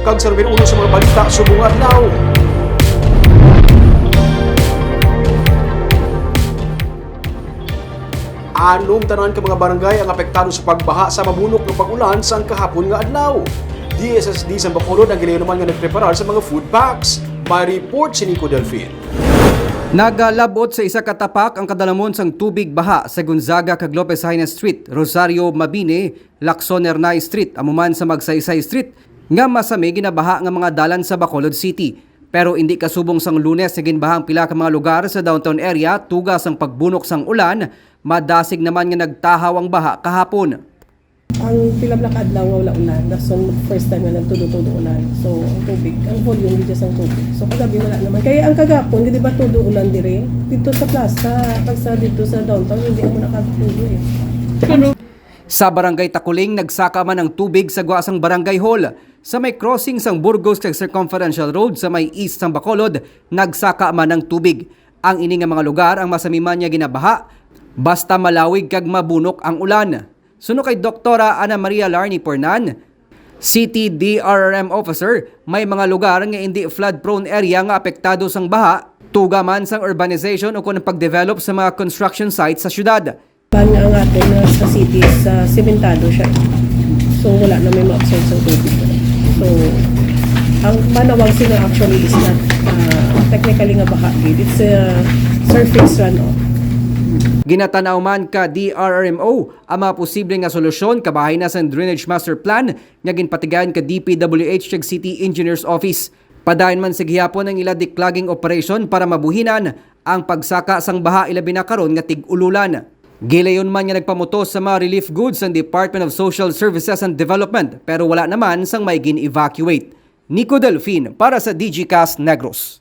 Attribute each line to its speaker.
Speaker 1: kag sa numero 1 sa mga balita subong adlaw. Anong tanan ka mga barangay ang apektado sa pagbaha sa mabunok ng pag-ulan sa kahapon nga adlaw? DSSD sa Bacolod ang gilayon naman nga nagpreparar sa mga food packs. May report si Nico Delfin.
Speaker 2: Nagalabot sa isa katapak ang kadalamon sang tubig baha sa Gonzaga kag Lopez Haines Street, Rosario Mabini, Lacson Hernay Street, amuman sa Magsaysay Street, nga masami ginabaha nga mga dalan sa Bacolod City. Pero hindi kasubong sang Lunes sa ginbahang pila ka mga lugar sa downtown area tugas ang pagbunok sang ulan, madasig naman nga nagtahaw ang baha kahapon.
Speaker 3: Ang pilabla ka adlaw wala ulan. That's the first time na nagtudo-tudo ulan. So, ang tubig, ang volume dito sa tubig. So, kagabi wala naman. Kaya ang kagapon, hindi ba tudo ulan dire? Dito sa plaza, pagsa dito sa downtown, hindi mo nakatudo eh.
Speaker 2: Sa Barangay Takuling, nagsaka man ang tubig sa guasang Barangay Hall. Sa may crossing sang Burgos kag Circumferential Road sa may east sang Bacolod, nagsaka man ang tubig. Ang ini nga mga lugar ang masamiman niya ginabaha, basta malawig kag mabunok ang ulan. Suno kay Doktora Ana Maria Larny Pornan, City DRRM Officer, may mga lugar nga hindi flood-prone area nga apektado sang baha, tuga man sang urbanization o kung pag-develop sa mga construction sites sa syudad.
Speaker 3: Banya ang atin sa city, sa sementado siya. So, wala na may ma-absorb sa tubig. So, ang Manawag sila actually is not technically nga baha. It's a surface runoff.
Speaker 2: Ginatanaw man ka DRRMO ang mga posible nga solusyon kabahay na sa Drainage Master Plan nga ginpatigan ka DPWH kag City Engineers Office. Padayon man sa gihapon ang ila declogging operation para mabuhinan ang pagsaka sang baha ilabi na karon nga tig-ululan. Gilayon man nga nagpamutos sa mga relief goods ng Department of Social Services and Development pero wala naman sang may gin-evacuate. Nico Delfin para sa DGCast Negros.